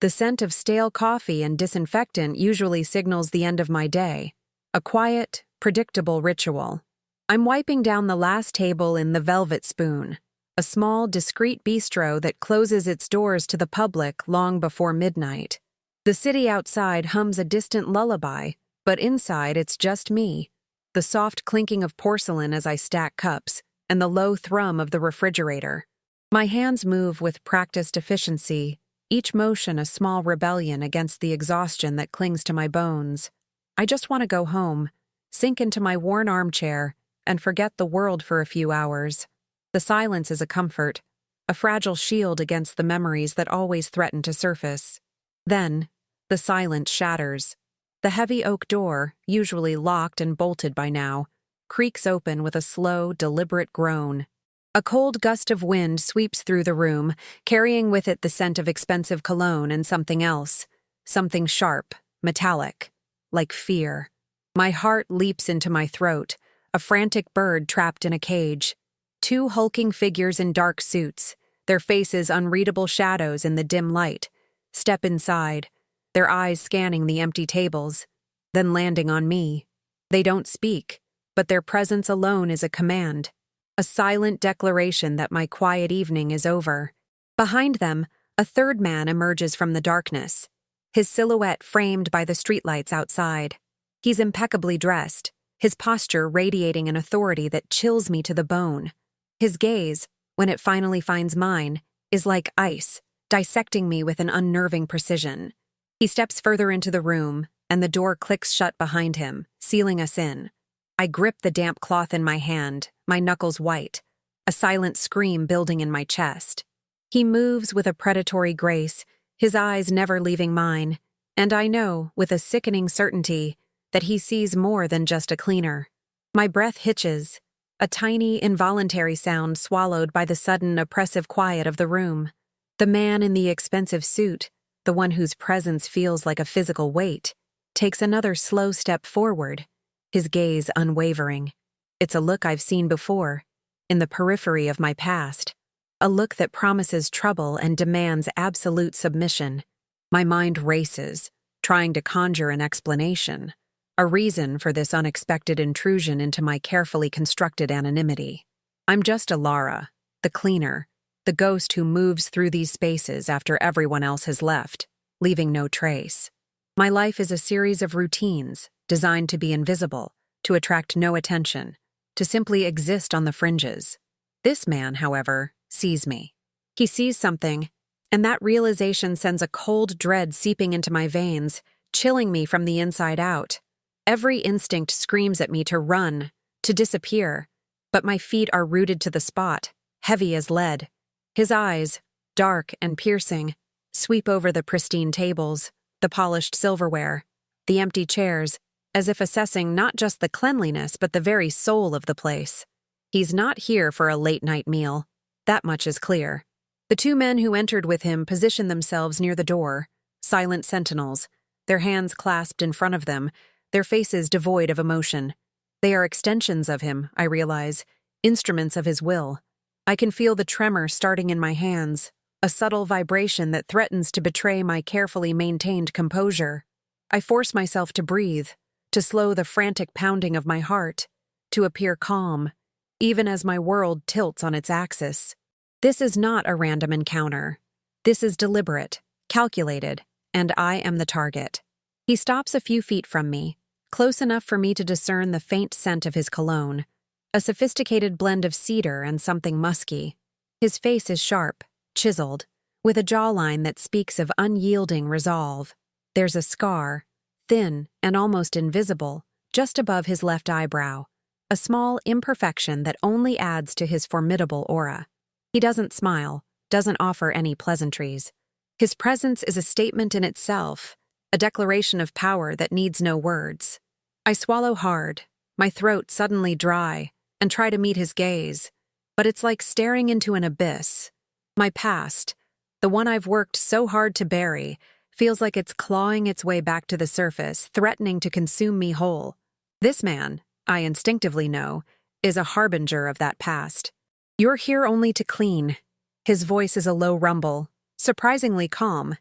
The scent of stale coffee and disinfectant usually signals the end of my day. A quiet, predictable ritual. I'm wiping down the last table in the Velvet Spoon, a small, discreet bistro that closes its doors to the public long before midnight. The city outside hums a distant lullaby, but inside it's just me. The soft clinking of porcelain as I stack cups, and the low thrum of the refrigerator. My hands move with practiced efficiency, each motion a small rebellion against the exhaustion that clings to my bones. I just want to go home, sink into my worn armchair, and forget the world for a few hours. The silence is a comfort, a fragile shield against the memories that always threaten to surface. Then, the silence shatters. The heavy oak door, usually locked and bolted by now, creaks open with a slow, deliberate groan. A cold gust of wind sweeps through the room, carrying with it the scent of expensive cologne and something else. Something sharp, metallic, like fear. My heart leaps into my throat, a frantic bird trapped in a cage. Two hulking figures in dark suits, their faces unreadable shadows in the dim light, step inside, their eyes scanning the empty tables, then landing on me. They don't speak, but their presence alone is a command, a silent declaration that my quiet evening is over. Behind them, a third man emerges from the darkness, his silhouette framed by the streetlights outside. He's impeccably dressed, his posture radiating an authority that chills me to the bone. His gaze, when it finally finds mine, is like ice, dissecting me with an unnerving precision. He steps further into the room, and the door clicks shut behind him, sealing us in. I grip the damp cloth in my hand, my knuckles white, a silent scream building in my chest. He moves with a predatory grace, his eyes never leaving mine, and I know, with a sickening certainty, that he sees more than just a cleaner. My breath hitches, a tiny, involuntary sound swallowed by the sudden, oppressive quiet of the room. The man in the expensive suit, the one whose presence feels like a physical weight, takes another slow step forward, his gaze unwavering. It's a look I've seen before, in the periphery of my past. A look that promises trouble and demands absolute submission. My mind races, trying to conjure an explanation, a reason for this unexpected intrusion into my carefully constructed anonymity. I'm just Alara, the cleaner, the ghost who moves through these spaces after everyone else has left, leaving no trace. My life is a series of routines designed to be invisible, to attract no attention, to simply exist on the fringes. This man, however, sees me. He sees something, and that realization sends a cold dread seeping into my veins, chilling me from the inside out. Every instinct screams at me to run, to disappear, but my feet are rooted to the spot, heavy as lead. His eyes, dark and piercing, sweep over the pristine tables, the polished silverware, the empty chairs, as if assessing not just the cleanliness but the very soul of the place. He's not here for a late-night meal. That much is clear. The two men who entered with him position themselves near the door, silent sentinels, their hands clasped in front of them, their faces devoid of emotion. They are extensions of him, I realize, instruments of his will. I can feel the tremor starting in my hands, a subtle vibration that threatens to betray my carefully maintained composure. I force myself to breathe, to slow the frantic pounding of my heart, to appear calm, even as my world tilts on its axis. This is not a random encounter. This is deliberate, calculated, and I am the target. He stops a few feet from me, close enough for me to discern the faint scent of his cologne, a sophisticated blend of cedar and something musky. His face is sharp, chiseled, with a jawline that speaks of unyielding resolve. There's a scar, thin and almost invisible, just above his left eyebrow, a small imperfection that only adds to his formidable aura. He doesn't smile, doesn't offer any pleasantries. His presence is a statement in itself, a declaration of power that needs no words. I swallow hard, my throat suddenly dry, and try to meet his gaze, but it's like staring into an abyss. My past, the one I've worked so hard to bury, feels like it's clawing its way back to the surface, threatening to consume me whole. This man, I instinctively know, is a harbinger of that past. You're here only to clean. His voice is a low rumble, surprisingly calm,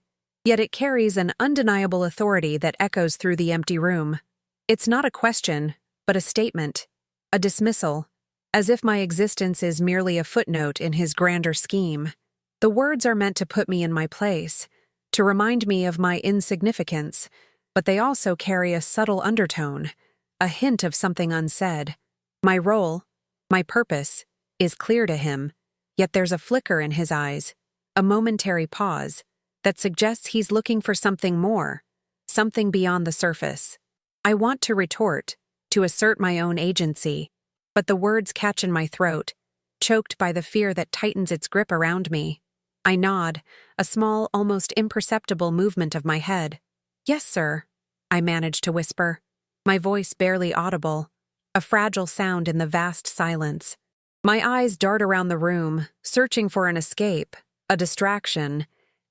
yet it carries an undeniable authority that echoes through the empty room. It's not a question, but a statement, a dismissal, as if my existence is merely a footnote in his grander scheme. The words are meant to put me in my place, to remind me of my insignificance, but they also carry a subtle undertone, a hint of something unsaid. My role, my purpose, is clear to him, yet there's a flicker in his eyes, a momentary pause, that suggests he's looking for something more, something beyond the surface. I want to retort, to assert my own agency, but the words catch in my throat, choked by the fear that tightens its grip around me. I nod, a small, almost imperceptible movement of my head. "Yes, sir," I manage to whisper, my voice barely audible, a fragile sound in the vast silence. My eyes dart around the room, searching for an escape, a distraction,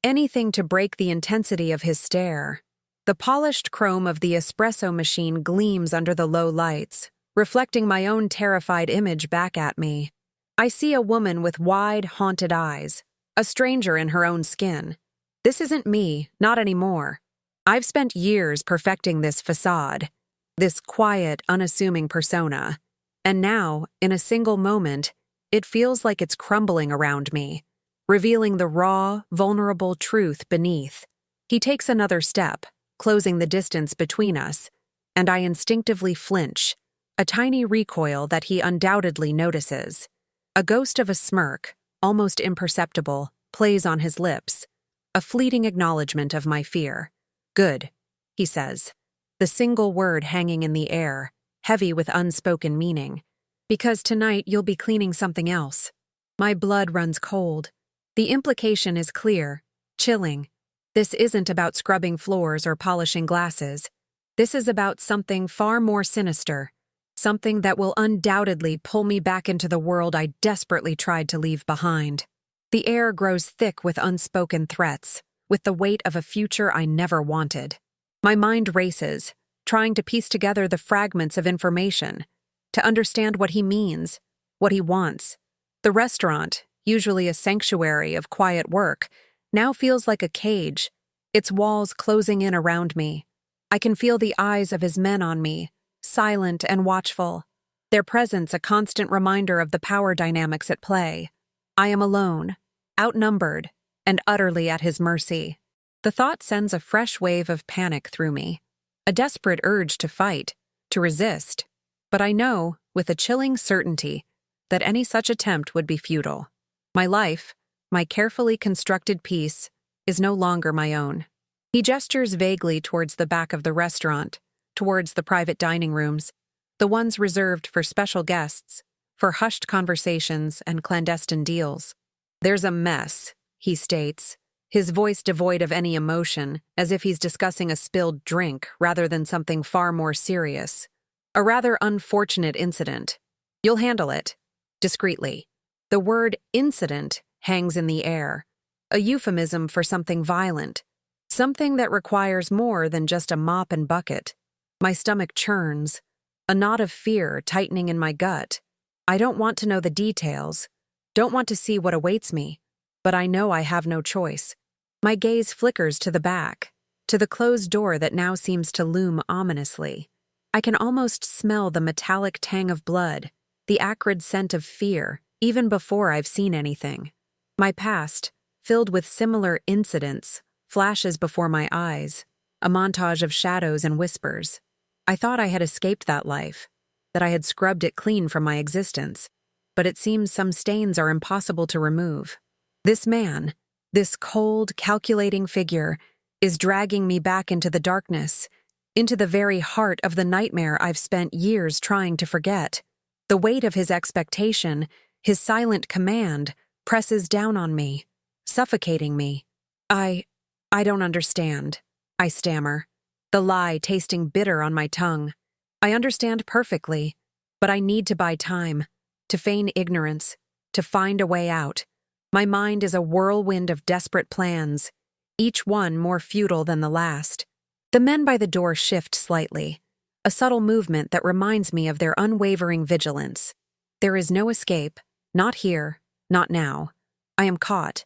anything to break the intensity of his stare. The polished chrome of the espresso machine gleams under the low lights, reflecting my own terrified image back at me. I see a woman with wide, haunted eyes, a stranger in her own skin. This isn't me, not anymore. I've spent years perfecting this facade, this quiet, unassuming persona, and now, in a single moment, it feels like it's crumbling around me, revealing the raw, vulnerable truth beneath. He takes another step, closing the distance between us, and I instinctively flinch, a tiny recoil that he undoubtedly notices. A ghost of a smirk, almost imperceptible, plays on his lips, a fleeting acknowledgement of my fear. "Good," he says, the single word hanging in the air, heavy with unspoken meaning. "Because tonight you'll be cleaning something else." My blood runs cold. The implication is clear, chilling. This isn't about scrubbing floors or polishing glasses. This is about something far more sinister, something that will undoubtedly pull me back into the world I desperately tried to leave behind. The air grows thick with unspoken threats, with the weight of a future I never wanted. My mind races, trying to piece together the fragments of information, to understand what he means, what he wants. The restaurant, usually a sanctuary of quiet work, now feels like a cage, its walls closing in around me. I can feel the eyes of his men on me, silent and watchful, their presence a constant reminder of the power dynamics at play. I am alone, outnumbered, and utterly at his mercy. The thought sends a fresh wave of panic through me, a desperate urge to fight, to resist. But I know, with a chilling certainty, that any such attempt would be futile. My life, my carefully constructed peace, is no longer my own. He gestures vaguely towards the back of the restaurant, towards the private dining rooms, the ones reserved for special guests, for hushed conversations and clandestine deals. "There's a mess," he states, his voice devoid of any emotion, as if he's discussing a spilled drink rather than something far more serious. "A rather unfortunate incident. You'll handle it." Discreetly. The word incident hangs in the air, a euphemism for something violent, something that requires more than just a mop and bucket. My stomach churns, a knot of fear tightening in my gut. I don't want to know the details, don't want to see what awaits me, but I know I have no choice. My gaze flickers to the back, to the closed door that now seems to loom ominously. I can almost smell the metallic tang of blood, the acrid scent of fear, even before I've seen anything. My past, filled with similar incidents, flashes before my eyes, a montage of shadows and whispers. I thought I had escaped that life, that I had scrubbed it clean from my existence, but it seems some stains are impossible to remove. This man, this cold, calculating figure, is dragging me back into the darkness, into the very heart of the nightmare I've spent years trying to forget. The weight of his expectation, his silent command, presses down on me, suffocating me. I don't understand, I stammer, the lie tasting bitter on my tongue. I understand perfectly, but I need to buy time, to feign ignorance, to find a way out. My mind is a whirlwind of desperate plans, each one more futile than the last. The men by the door shift slightly, a subtle movement that reminds me of their unwavering vigilance. There is no escape, not here, not now. I am caught,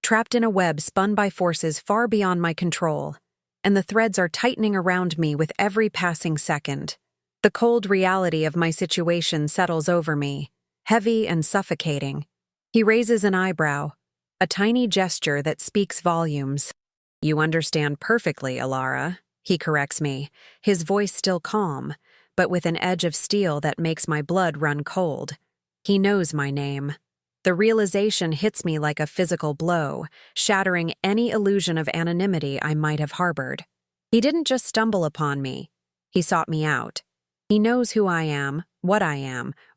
trapped in a web spun by forces far beyond my control, and the threads are tightening around me with every passing second. The cold reality of my situation settles over me, heavy and suffocating. He raises an eyebrow, a tiny gesture that speaks volumes. "You understand perfectly, Alara," he corrects me, his voice still calm, but with an edge of steel that makes my blood run cold. He knows my name. The realization hits me like a physical blow, shattering any illusion of anonymity I might have harbored. He didn't just stumble upon me. He sought me out. He knows who I am,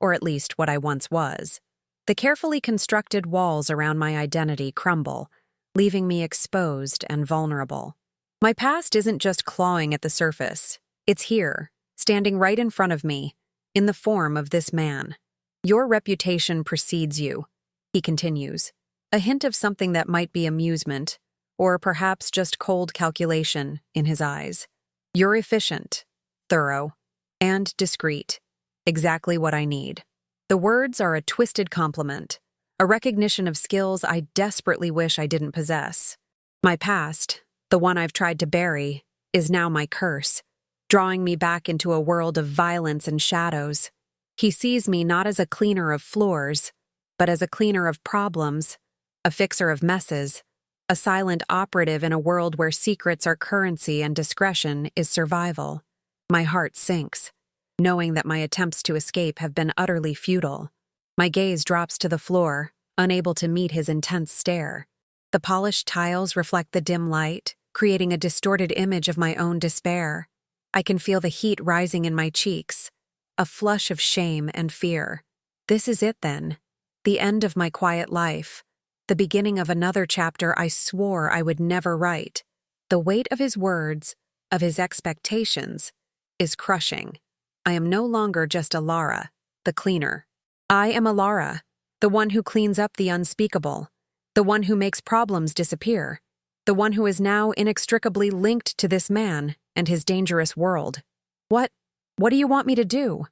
or at least what I once was. The carefully constructed walls around my identity crumble, leaving me exposed and vulnerable. My past isn't just clawing at the surface. It's here, standing right in front of me, in the form of this man. "Your reputation precedes you," he continues, a hint of something that might be amusement, or perhaps just cold calculation, in his eyes. "You're efficient, thorough, and discreet. Exactly what I need." The words are a twisted compliment, a recognition of skills I desperately wish I didn't possess. My past, the one I've tried to bury, is now my curse, drawing me back into a world of violence and shadows. He sees me not as a cleaner of floors, but as a cleaner of problems, a fixer of messes, a silent operative in a world where secrets are currency and discretion is survival. My heart sinks, knowing that my attempts to escape have been utterly futile. My gaze drops to the floor, unable to meet his intense stare. The polished tiles reflect the dim light, creating a distorted image of my own despair. I can feel the heat rising in my cheeks, a flush of shame and fear. This is it then, the end of my quiet life, the beginning of another chapter I swore I would never write. The weight of his words, of his expectations, is crushing. I am no longer just Alara, the cleaner. I am Alara, the one who cleans up the unspeakable, the one who makes problems disappear, the one who is now inextricably linked to this man and his dangerous world. What do you want me to do?"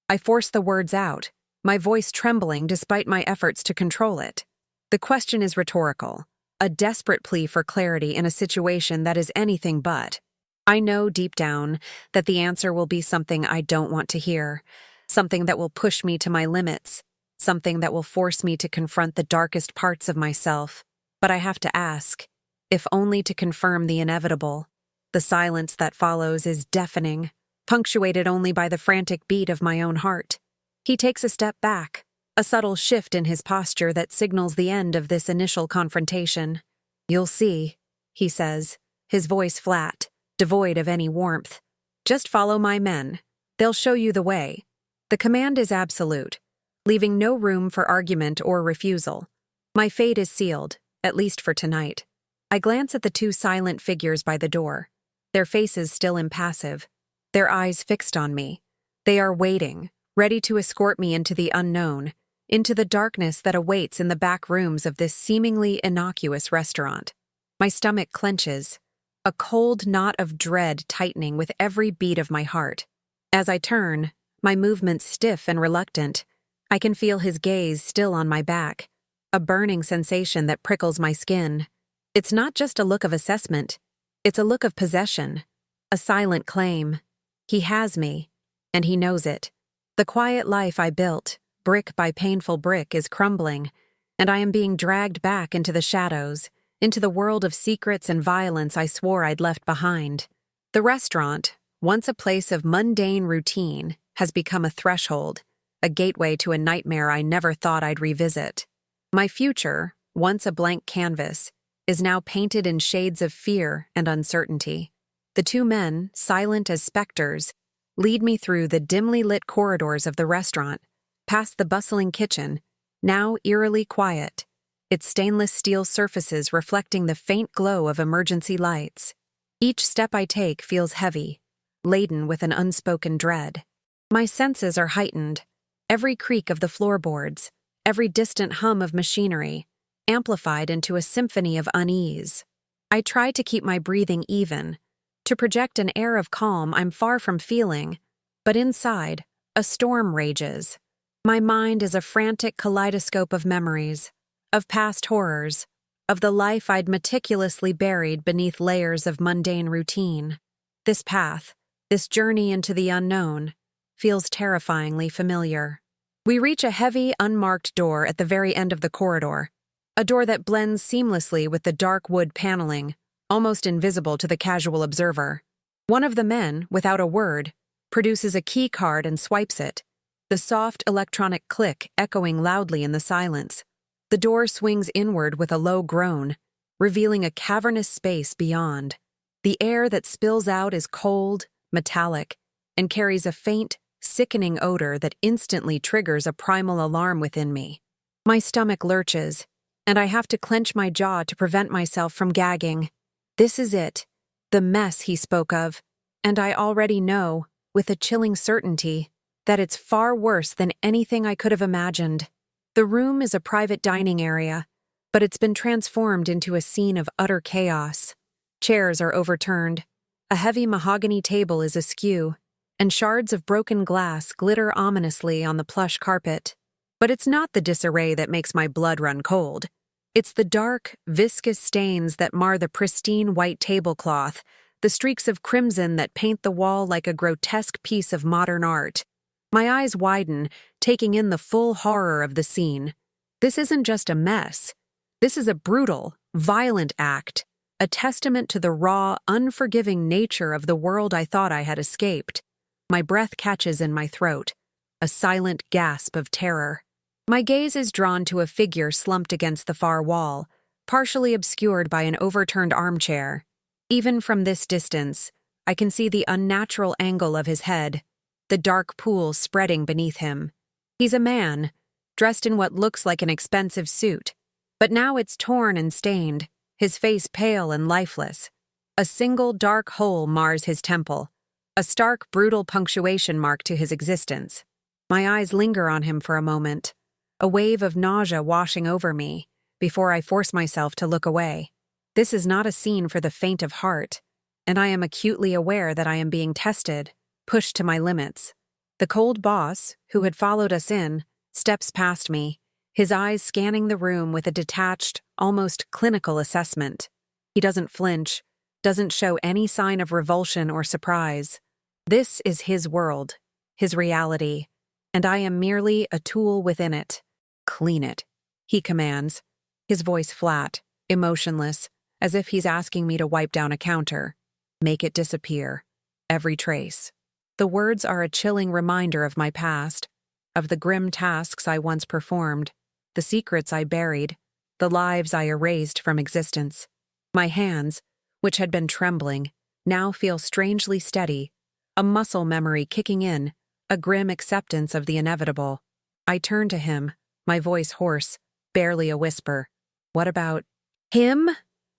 I force the words out, my voice trembling despite my efforts to control it. The question is rhetorical, a desperate plea for clarity in a situation that is anything but. I know deep down that the answer will be something I don't want to hear, something that will push me to my limits, something that will force me to confront the darkest parts of myself. But I have to ask, if only to confirm the inevitable. The silence that follows is deafening, punctuated only by the frantic beat of my own heart. He takes a step back, a subtle shift in his posture that signals the end of this initial confrontation. "You'll see," he says, his voice flat, devoid of any warmth. "Just follow my men. They'll show you the way." The command is absolute, leaving no room for argument or refusal. My fate is sealed, at least for tonight. I glance at the two silent figures by the door, their faces still impassive, their eyes fixed on me. They are waiting, ready to escort me into the unknown, into the darkness that awaits in the back rooms of this seemingly innocuous restaurant. My stomach clenches, a cold knot of dread tightening with every beat of my heart. As I turn, my movements stiff and reluctant, I can feel his gaze still on my back, a burning sensation that prickles my skin. It's not just a look of assessment, it's a look of possession, a silent claim. He has me, and he knows it. The quiet life I built, brick by painful brick, is crumbling, and I am being dragged back into the shadows, into the world of secrets and violence I swore I'd left behind. The restaurant, once a place of mundane routine, has become a threshold, a gateway to a nightmare I never thought I'd revisit. My future, once a blank canvas, is now painted in shades of fear and uncertainty. The two men, silent as specters, lead me through the dimly lit corridors of the restaurant, past the bustling kitchen, now eerily quiet, its stainless steel surfaces reflecting the faint glow of emergency lights. Each step I take feels heavy, laden with an unspoken dread. My senses are heightened, every creak of the floorboards, every distant hum of machinery, amplified into a symphony of unease. I try to keep my breathing even, to project an air of calm I'm far from feeling, but inside, a storm rages. My mind is a frantic kaleidoscope of memories, of past horrors, of the life I'd meticulously buried beneath layers of mundane routine. This path, this journey into the unknown, feels terrifyingly familiar. We reach a heavy, unmarked door at the very end of the corridor, a door that blends seamlessly with the dark wood paneling, almost invisible to the casual observer. One of the men, without a word, produces a key card and swipes it, the soft electronic click echoing loudly in the silence. The door swings inward with a low groan, revealing a cavernous space beyond. The air that spills out is cold, metallic, and carries a faint, sickening odor that instantly triggers a primal alarm within me. My stomach lurches, and I have to clench my jaw to prevent myself from gagging. This is it, the mess he spoke of, and I already know, with a chilling certainty, that it's far worse than anything I could have imagined. The room is a private dining area, but it's been transformed into a scene of utter chaos. Chairs are overturned, a heavy mahogany table is askew, and shards of broken glass glitter ominously on the plush carpet. But it's not the disarray that makes my blood run cold. It's the dark, viscous stains that mar the pristine white tablecloth, the streaks of crimson that paint the wall like a grotesque piece of modern art. My eyes widen, taking in the full horror of the scene. This isn't just a mess. This is a brutal, violent act, a testament to the raw, unforgiving nature of the world I thought I had escaped. My breath catches in my throat, a silent gasp of terror. My gaze is drawn to a figure slumped against the far wall, partially obscured by an overturned armchair. Even from this distance, I can see the unnatural angle of his head, the dark pool spreading beneath him. He's a man, dressed in what looks like an expensive suit, but now it's torn and stained, his face pale and lifeless. A single dark hole mars his temple, a stark, brutal punctuation mark to his existence. My eyes linger on him for a moment, a wave of nausea washing over me, before I force myself to look away. This is not a scene for the faint of heart, and I am acutely aware that I am being tested, pushed to my limits. The cold boss, who had followed us in, steps past me, his eyes scanning the room with a detached, almost clinical assessment. He doesn't flinch, doesn't show any sign of revulsion or surprise. This is his world, his reality, and I am merely a tool within it. Clean it, he commands, his voice flat, emotionless, as if he's asking me to wipe down a counter. Make it disappear, every trace. The words are a chilling reminder of my past, of the grim tasks I once performed, the secrets I buried, the lives I erased from existence. My hands, which had been trembling, now feel strangely steady, a muscle memory kicking in, a grim acceptance of the inevitable. I turn to him, my voice hoarse, barely a whisper. What about him?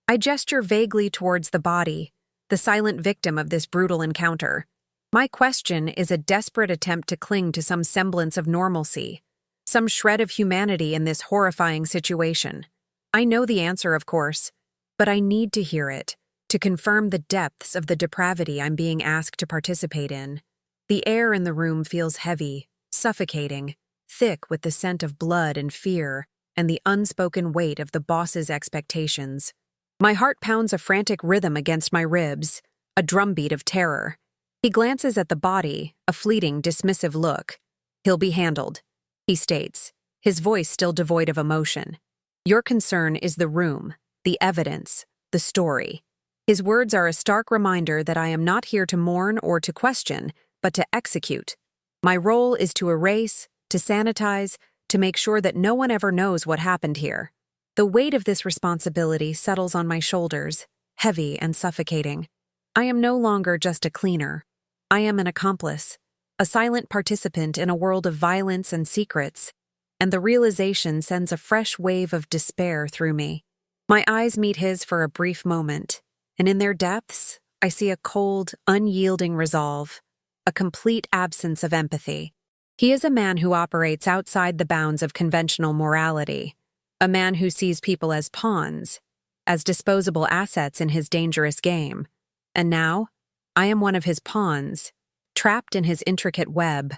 I gesture vaguely towards the body, the silent victim of this brutal encounter. My question is a desperate attempt to cling to some semblance of normalcy, some shred of humanity in this horrifying situation. I know the answer, of course, but I need to hear it, to confirm the depths of the depravity I'm being asked to participate in. The air in the room feels heavy, suffocating, thick with the scent of blood and fear, and the unspoken weight of the boss's expectations. My heart pounds a frantic rhythm against my ribs, a drumbeat of terror. He glances at the body, a fleeting, dismissive look. He'll be handled, he states, his voice still devoid of emotion. Your concern is the room, the evidence, the story. His words are a stark reminder that I am not here to mourn or to question, but to execute. My role is to erase, to sanitize, to make sure that no one ever knows what happened here. The weight of this responsibility settles on my shoulders, heavy and suffocating. I am no longer just a cleaner. I am an accomplice, a silent participant in a world of violence and secrets, and the realization sends a fresh wave of despair through me. My eyes meet his for a brief moment, and in their depths, I see a cold, unyielding resolve, a complete absence of empathy. He is a man who operates outside the bounds of conventional morality, a man who sees people as pawns, as disposable assets in his dangerous game. And now, I am one of his pawns, trapped in his intricate web.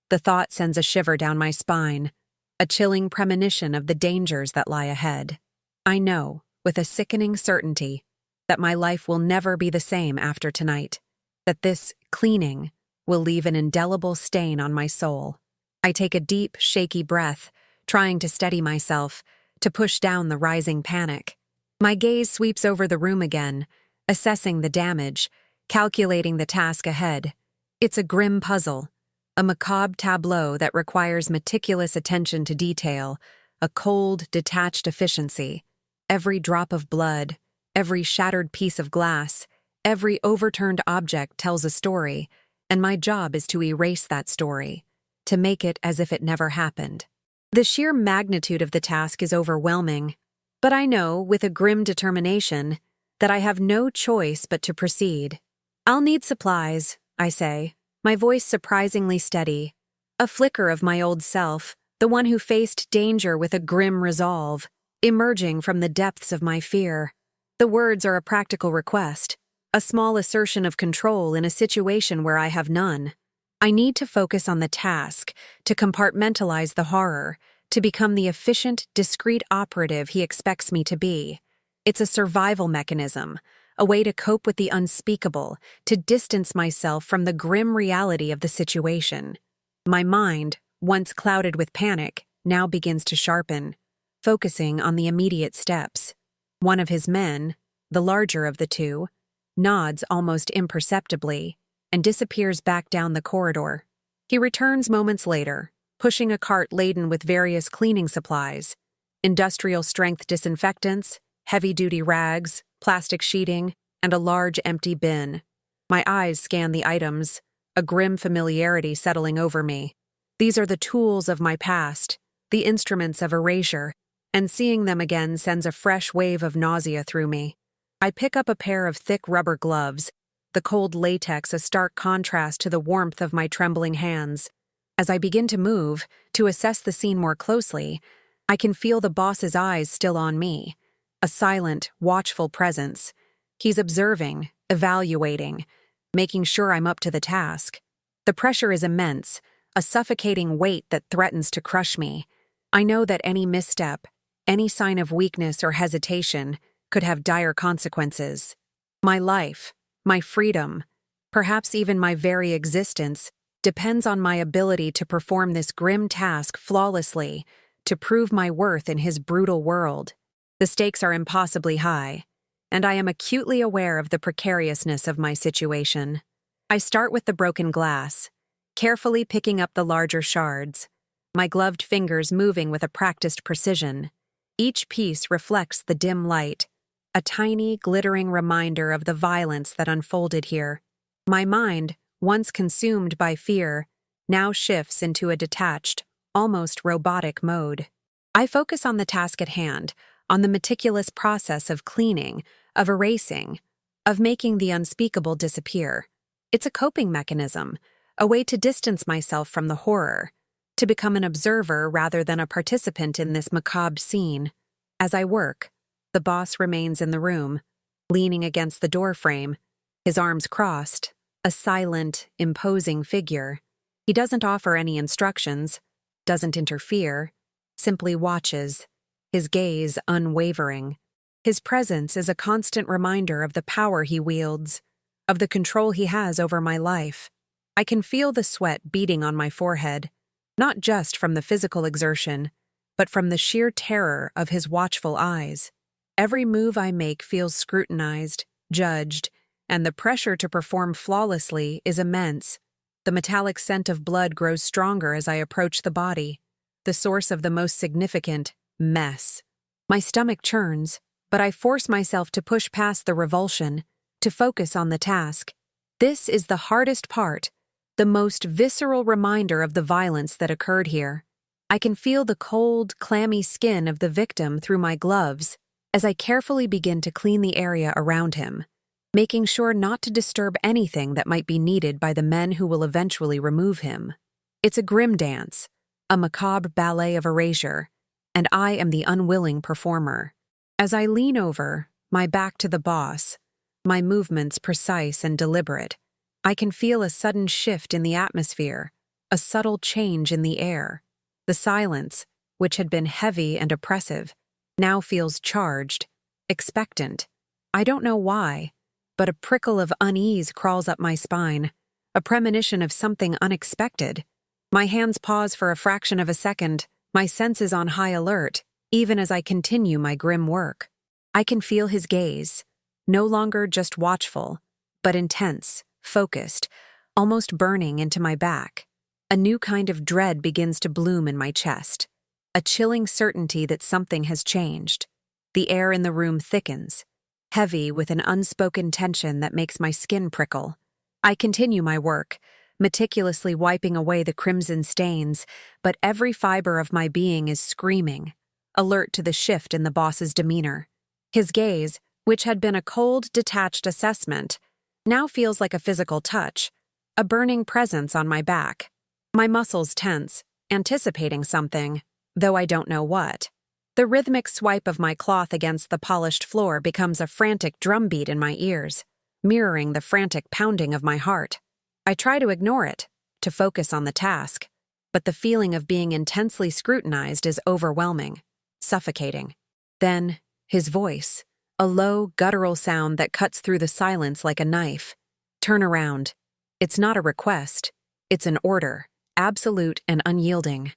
The thought sends a shiver down my spine, a chilling premonition of the dangers that lie ahead. I know, with a sickening certainty that my life will never be the same after tonight, that this cleaning will leave an indelible stain on my soul. I take a deep, shaky breath, trying to steady myself, to push down the rising panic. My gaze sweeps over the room again, assessing the damage, calculating the task ahead. It's a grim puzzle, a macabre tableau that requires meticulous attention to detail, a cold, detached efficiency. Every drop of blood, every shattered piece of glass, every overturned object tells a story, and my job is to erase that story, to make it as if it never happened. The sheer magnitude of the task is overwhelming, but I know, with a grim determination, that I have no choice but to proceed. "I'll need supplies," I say, my voice surprisingly steady, a flicker of my old self, the one who faced danger with a grim resolve, emerging from the depths of my fear. The words are a practical request, a small assertion of control in a situation where I have none. I need to focus on the task, to compartmentalize the horror, to become the efficient, discreet operative he expects me to be. It's a survival mechanism, a way to cope with the unspeakable, to distance myself from the grim reality of the situation. My mind, once clouded with panic, now begins to sharpen, focusing on the immediate steps. One of his men, the larger of the two, nods almost imperceptibly and disappears back down the corridor. He returns moments later, pushing a cart laden with various cleaning supplies, industrial-strength disinfectants, heavy-duty rags, plastic sheeting, and a large empty bin. My eyes scan the items, a grim familiarity settling over me. These are the tools of my past, the instruments of erasure, and seeing them again sends a fresh wave of nausea through me. I pick up a pair of thick rubber gloves, the cold latex a stark contrast to the warmth of my trembling hands. As I begin to move, to assess the scene more closely, I can feel the boss's eyes still on me, a silent, watchful presence. He's observing, evaluating, making sure I'm up to the task. The pressure is immense, a suffocating weight that threatens to crush me. I know that any misstep, any sign of weakness or hesitation, could have dire consequences. My life, my freedom, perhaps even my very existence, depends on my ability to perform this grim task flawlessly, to prove my worth in his brutal world. The stakes are impossibly high, and I am acutely aware of the precariousness of my situation. I start with the broken glass, carefully picking up the larger shards, my gloved fingers moving with a practiced precision. Each piece reflects the dim light, a tiny, glittering reminder of the violence that unfolded here. My mind, once consumed by fear, now shifts into a detached, almost robotic mode. I focus on the task at hand, on the meticulous process of cleaning, of erasing, of making the unspeakable disappear. It's a coping mechanism, a way to distance myself from the horror, to become an observer rather than a participant in this macabre scene. As I work, the boss remains in the room, leaning against the doorframe, his arms crossed, a silent, imposing figure. He doesn't offer any instructions, doesn't interfere, simply watches, his gaze unwavering. His presence is a constant reminder of the power he wields, of the control he has over my life. I can feel the sweat beating on my forehead, not just from the physical exertion, but from the sheer terror of his watchful eyes. Every move I make feels scrutinized, judged, and the pressure to perform flawlessly is immense. The metallic scent of blood grows stronger as I approach the body, the source of the most significant mess. My stomach churns, but I force myself to push past the revulsion, to focus on the task. This is the hardest part, the most visceral reminder of the violence that occurred here. I can feel the cold, clammy skin of the victim through my gloves as I carefully begin to clean the area around him, making sure not to disturb anything that might be needed by the men who will eventually remove him. It's a grim dance, a macabre ballet of erasure, and I am the unwilling performer. As I lean over, my back to the boss, my movements precise and deliberate, I can feel a sudden shift in the atmosphere, a subtle change in the air. The silence, which had been heavy and oppressive, now feels charged, expectant. I don't know why, but a prickle of unease crawls up my spine, a premonition of something unexpected. My hands pause for a fraction of a second, my senses on high alert, even as I continue my grim work. I can feel his gaze, no longer just watchful, but intense, focused, almost burning into my back. A new kind of dread begins to bloom in my chest, a chilling certainty that something has changed. The air in the room thickens, heavy with an unspoken tension that makes my skin prickle. I continue my work, meticulously wiping away the crimson stains, but every fiber of my being is screaming, alert to the shift in the boss's demeanor. His gaze, which had been a cold, detached assessment, now feels like a physical touch, a burning presence on my back. My muscles tense, anticipating something, though I don't know what. The rhythmic swipe of my cloth against the polished floor becomes a frantic drumbeat in my ears, mirroring the frantic pounding of my heart. I try to ignore it, to focus on the task, but the feeling of being intensely scrutinized is overwhelming, suffocating. Then, his voice, a low, guttural sound that cuts through the silence like a knife. Turn around. It's not a request, it's an order, absolute and unyielding.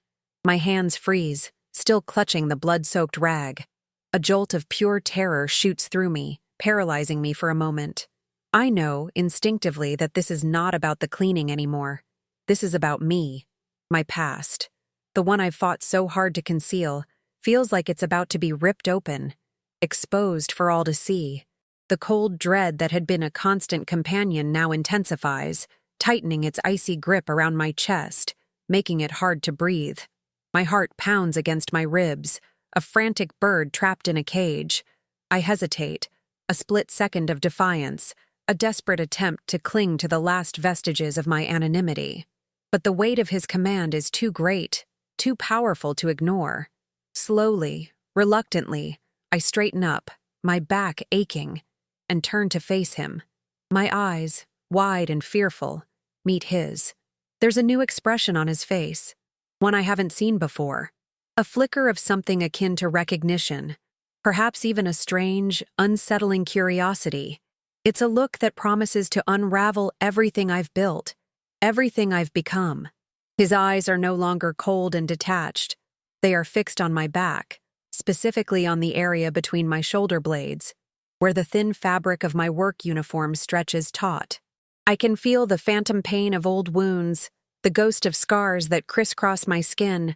My hands freeze, still clutching the blood-soaked rag. A jolt of pure terror shoots through me, paralyzing me for a moment. I know, instinctively, that this is not about the cleaning anymore. This is about me, my past. The one I've fought so hard to conceal feels like it's about to be ripped open, exposed for all to see. The cold dread that had been a constant companion now intensifies, tightening its icy grip around my chest, making it hard to breathe. My heart pounds against my ribs, a frantic bird trapped in a cage. I hesitate, a split second of defiance, a desperate attempt to cling to the last vestiges of my anonymity. But the weight of his command is too great, too powerful to ignore. Slowly, reluctantly, I straighten up, my back aching, and turn to face him. My eyes, wide and fearful, meet his. There's a new expression on his face, one I haven't seen before. A flicker of something akin to recognition, perhaps even a strange, unsettling curiosity. It's a look that promises to unravel everything I've built, everything I've become. His eyes are no longer cold and detached. They are fixed on my back, specifically on the area between my shoulder blades, where the thin fabric of my work uniform stretches taut. I can feel the phantom pain of old wounds, the ghost of scars that crisscross my skin,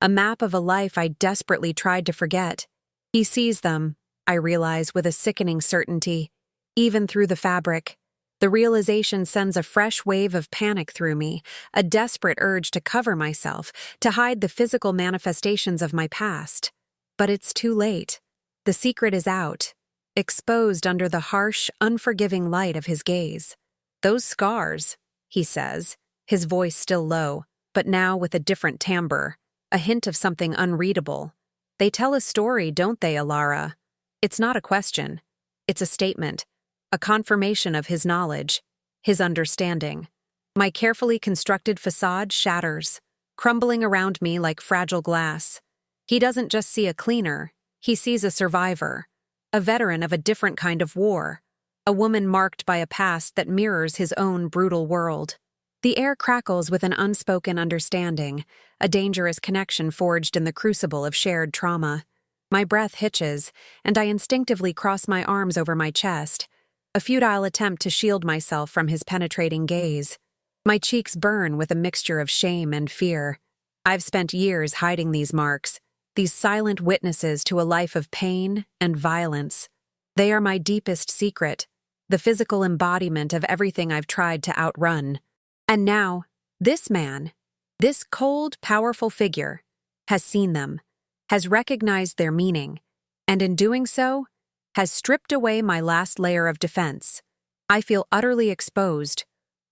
a map of a life I desperately tried to forget. He sees them, I realize with a sickening certainty, even through the fabric. The realization sends a fresh wave of panic through me, a desperate urge to cover myself, to hide the physical manifestations of my past. But it's too late. The secret is out, exposed under the harsh, unforgiving light of his gaze. Those scars, he says, his voice still low, but now with a different timbre, a hint of something unreadable. They tell a story, don't they, Alara? It's not a question. It's a statement, a confirmation of his knowledge, his understanding. My carefully constructed facade shatters, crumbling around me like fragile glass. He doesn't just see a cleaner, he sees a survivor, a veteran of a different kind of war, a woman marked by a past that mirrors his own brutal world. The air crackles with an unspoken understanding, a dangerous connection forged in the crucible of shared trauma. My breath hitches, and I instinctively cross my arms over my chest, a futile attempt to shield myself from his penetrating gaze. My cheeks burn with a mixture of shame and fear. I've spent years hiding these marks, these silent witnesses to a life of pain and violence. They are my deepest secret, the physical embodiment of everything I've tried to outrun. And now, this man, this cold, powerful figure, has seen them, has recognized their meaning, and in doing so, has stripped away my last layer of defense. I feel utterly exposed,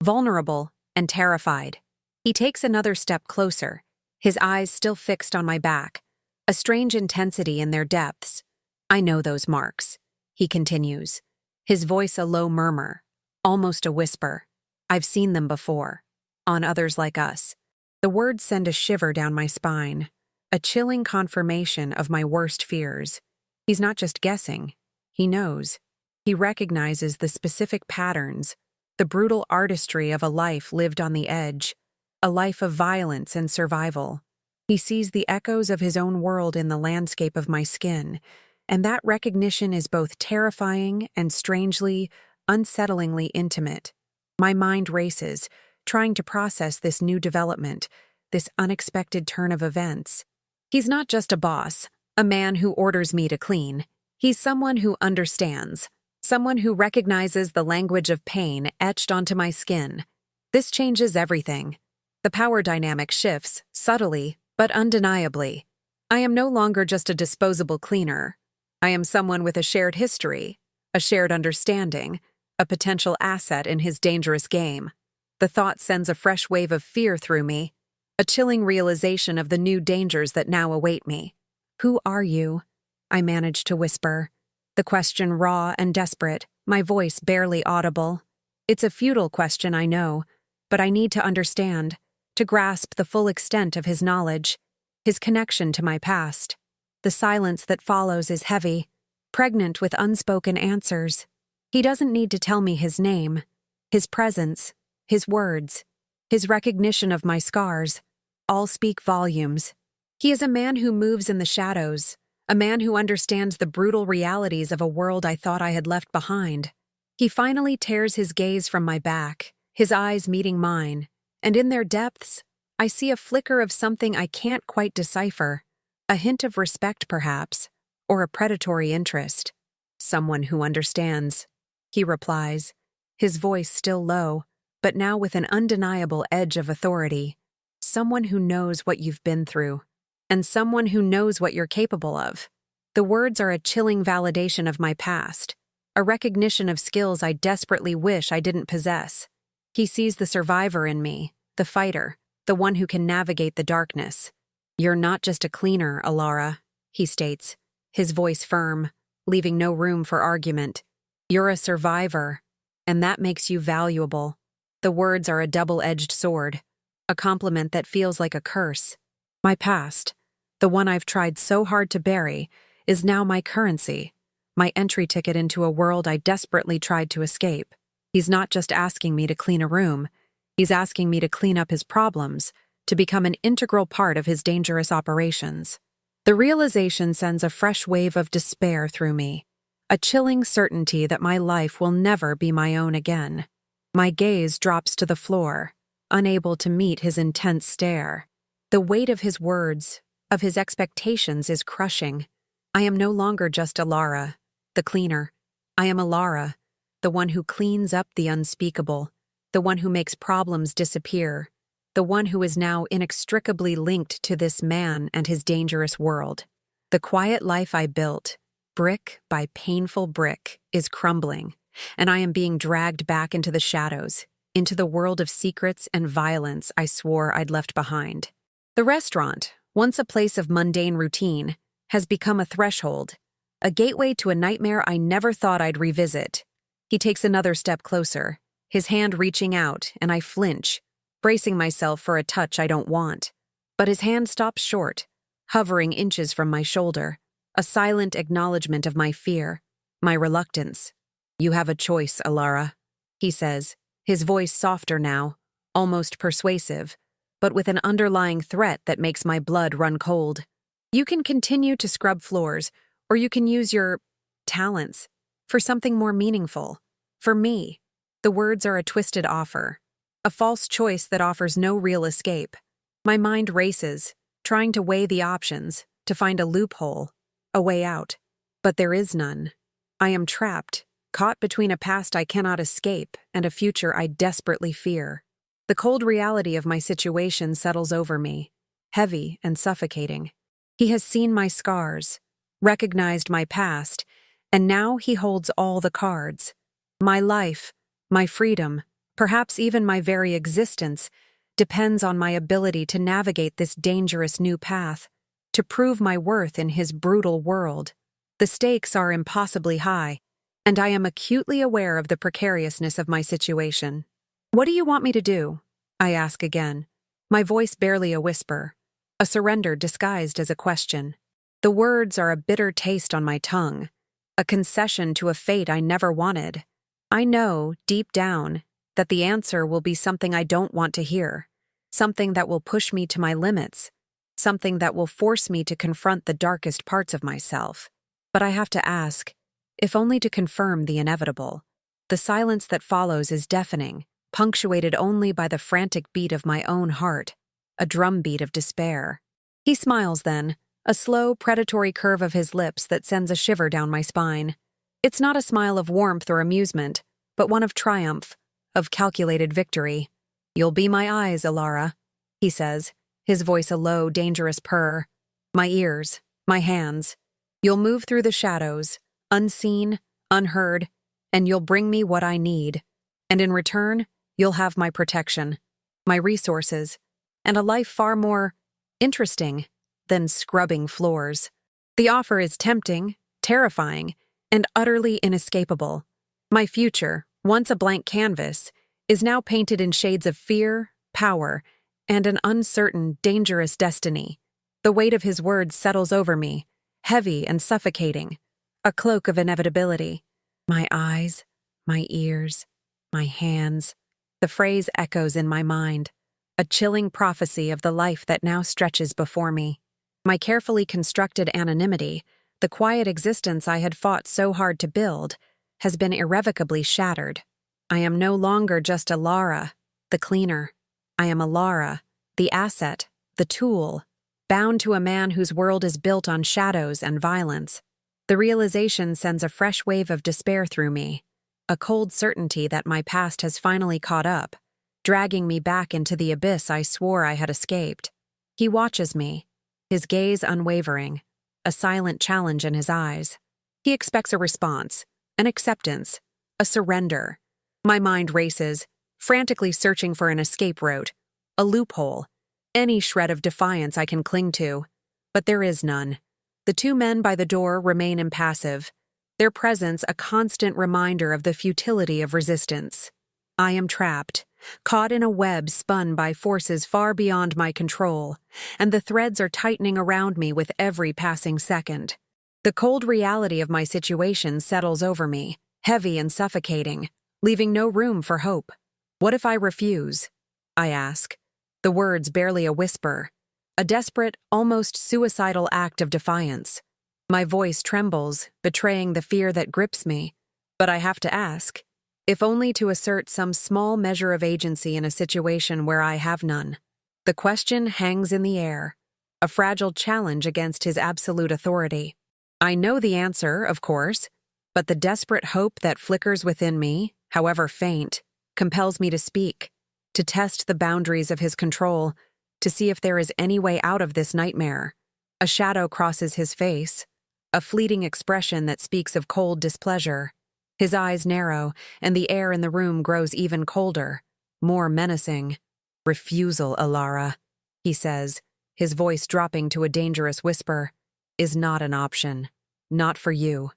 vulnerable, and terrified. He takes another step closer, his eyes still fixed on my back, a strange intensity in their depths. I know those marks, he continues, his voice a low murmur, almost a whisper. I've seen them before, on others like us. The words send a shiver down my spine, a chilling confirmation of my worst fears. He's not just guessing, He knows. He recognizes the specific patterns, the brutal artistry of a life lived on the edge, a life of violence and survival. He sees the echoes of his own world in the landscape of my skin, and that recognition is both terrifying and strangely, unsettlingly intimate. My mind races, trying to process this new development, this unexpected turn of events. He's not just a boss, a man who orders me to clean. He's someone who understands, someone who recognizes the language of pain etched onto my skin. This changes everything. The power dynamic shifts, subtly, but undeniably. I am no longer just a disposable cleaner. I am someone with a shared history, a shared understanding, a potential asset in his dangerous game. The thought sends a fresh wave of fear through me, a chilling realization of the new dangers that now await me. "Who are you?" I manage to whisper, the question raw and desperate, my voice barely audible. It's a futile question, I know, but I need to understand, to grasp the full extent of his knowledge, his connection to my past. The silence that follows is heavy, pregnant with unspoken answers. He doesn't need to tell me his name, his presence, his words, his recognition of my scars, all speak volumes. He is a man who moves in the shadows, a man who understands the brutal realities of a world I thought I had left behind. He finally tears his gaze from my back, his eyes meeting mine, and in their depths, I see a flicker of something I can't quite decipher, a hint of respect perhaps, or a predatory interest. "Someone who understands," he replies, his voice still low, but now with an undeniable edge of authority. "Someone who knows what you've been through, and someone who knows what you're capable of." The words are a chilling validation of my past, a recognition of skills I desperately wish I didn't possess. He sees the survivor in me, the fighter, the one who can navigate the darkness. "You're not just a cleaner, Alara," he states, his voice firm, leaving no room for argument. "You're a survivor, and that makes you valuable." The words are a double-edged sword, a compliment that feels like a curse. My past, the one I've tried so hard to bury, is now my currency, my entry ticket into a world I desperately tried to escape. He's not just asking me to clean a room, he's asking me to clean up his problems, to become an integral part of his dangerous operations. The realization sends a fresh wave of despair through me, a chilling certainty that my life will never be my own again. My gaze drops to the floor, unable to meet his intense stare. The weight of his words, of his expectations is crushing. I am no longer just Alara, the cleaner. I am Alara, the one who cleans up the unspeakable, the one who makes problems disappear, the one who is now inextricably linked to this man and his dangerous world. The quiet life I built, brick by painful brick, is crumbling, and I am being dragged back into the shadows, into the world of secrets and violence I swore I'd left behind. The restaurant, once a place of mundane routine, has become a threshold, a gateway to a nightmare I never thought I'd revisit. He takes another step closer, his hand reaching out, and I flinch, bracing myself for a touch I don't want. But his hand stops short, hovering inches from my shoulder, a silent acknowledgement of my fear, my reluctance. "You have a choice, Alara," he says, his voice softer now, almost persuasive, but with an underlying threat that makes my blood run cold. "You can continue to scrub floors, or you can use your talents for something more meaningful. For me." The words are a twisted offer, a false choice that offers no real escape. My mind races, trying to weigh the options, to find a loophole, a way out. But there is none. I am trapped, caught between a past I cannot escape and a future I desperately fear. The cold reality of my situation settles over me, heavy and suffocating. He has seen my scars, recognized my past, and now he holds all the cards. My life, my freedom, perhaps even my very existence, depends on my ability to navigate this dangerous new path, to prove my worth in his brutal world. The stakes are impossibly high, and I am acutely aware of the precariousness of my situation. "What do you want me to do?" I ask again, my voice barely a whisper, a surrender disguised as a question. The words are a bitter taste on my tongue, a concession to a fate I never wanted. I know, deep down, that the answer will be something I don't want to hear, something that will push me to my limits, something that will force me to confront the darkest parts of myself. But I have to ask, if only to confirm the inevitable. The silence that follows is deafening, punctuated only by the frantic beat of my own heart, a drumbeat of despair. He smiles then, a slow, predatory curve of his lips that sends a shiver down my spine. It's not a smile of warmth or amusement, but one of triumph, of calculated victory. "You'll be my eyes, Alara," he says, his voice a low, dangerous purr. "My ears, my hands. You'll move through the shadows, unseen, unheard, and you'll bring me what I need. And in return, you'll have my protection, my resources, and a life far more interesting than scrubbing floors." The offer is tempting, terrifying, and utterly inescapable. My future, once a blank canvas, is now painted in shades of fear, power, and an uncertain, dangerous destiny. The weight of his words settles over me, heavy and suffocating, a cloak of inevitability. My eyes, my ears, my hands. The phrase echoes in my mind, a chilling prophecy of the life that now stretches before me. My carefully constructed anonymity, the quiet existence I had fought so hard to build, has been irrevocably shattered. I am no longer just Alara, the cleaner. I am Alara, the asset, the tool, bound to a man whose world is built on shadows and violence. The realization sends a fresh wave of despair through me, a cold certainty that my past has finally caught up, dragging me back into the abyss I swore I had escaped. He watches me, his gaze unwavering, a silent challenge in his eyes. He expects a response, an acceptance, a surrender. My mind races, frantically searching for an escape route, a loophole, any shred of defiance I can cling to. But there is none. The two men by the door remain impassive, their presence a constant reminder of the futility of resistance. I am trapped, caught in a web spun by forces far beyond my control, and the threads are tightening around me with every passing second. The cold reality of my situation settles over me, heavy and suffocating, leaving no room for hope. What if I refuse? I ask, the words barely a whisper, a desperate, almost suicidal act of defiance. My voice trembles, betraying the fear that grips me, but I have to ask, if only to assert some small measure of agency in a situation where I have none. The question hangs in the air, a fragile challenge against his absolute authority. I know the answer, of course, but the desperate hope that flickers within me, however faint, compels me to speak, to test the boundaries of his control, to see if there is any way out of this nightmare. A shadow crosses his face, a fleeting expression that speaks of cold displeasure. His eyes narrow, and the air in the room grows even colder, more menacing. "Refusal, Alara," he says, his voice dropping to a dangerous whisper, "is not an option. Not for you.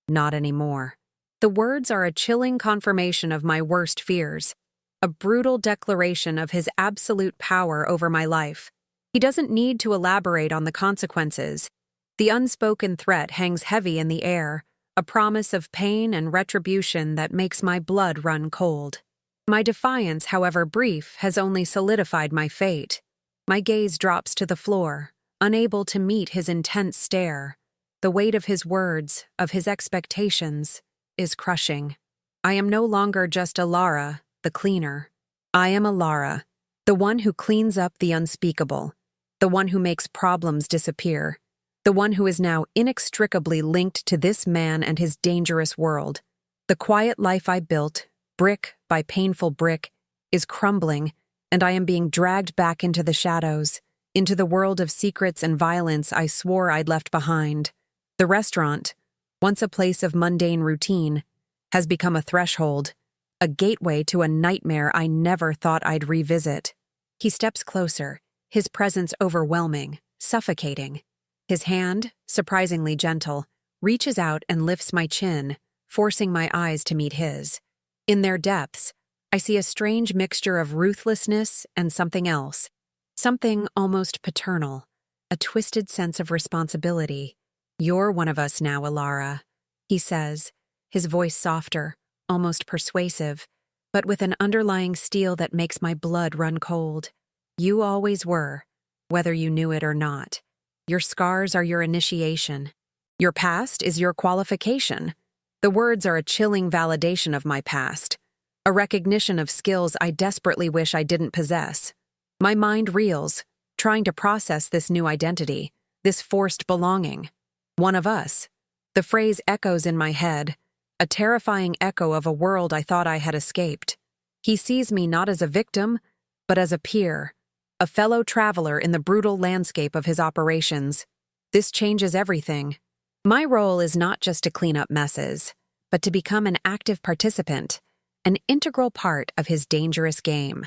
Not anymore." The words are a chilling confirmation of my worst fears, a brutal declaration of his absolute power over my life. He doesn't need to elaborate on the consequences. The unspoken threat hangs heavy in the air, a promise of pain and retribution that makes my blood run cold. My defiance, however brief, has only solidified my fate. My gaze drops to the floor, unable to meet his intense stare. The weight of his words, of his expectations, is crushing. I am no longer just Alara, the cleaner. I am Alara, the one who cleans up the unspeakable, the one who makes problems disappear, the one who is now inextricably linked to this man and his dangerous world. The quiet life I built, brick by painful brick, is crumbling, and I am being dragged back into the shadows, into the world of secrets and violence I swore I'd left behind. The restaurant, once a place of mundane routine, has become a threshold, a gateway to a nightmare I never thought I'd revisit. He steps closer, his presence overwhelming, suffocating. His hand, surprisingly gentle, reaches out and lifts my chin, forcing my eyes to meet his. In their depths, I see a strange mixture of ruthlessness and something else, something almost paternal, a twisted sense of responsibility. "You're one of us now, Alara. he says, his voice softer, almost persuasive, but with an underlying steel that makes my blood run cold. You always were, whether you knew it or not. Your scars are your initiation. Your past is your qualification. The words are a chilling validation of my past, a recognition of skills I desperately wish I didn't possess. My mind reels, trying to process this new identity, this forced belonging. One of us. The phrase echoes in my head, a terrifying echo of a world I thought I had escaped. He sees me not as a victim, but as a peer, a fellow traveler in the brutal landscape of his operations. This changes everything. My role is not just to clean up messes, but to become an active participant, an integral part of his dangerous game.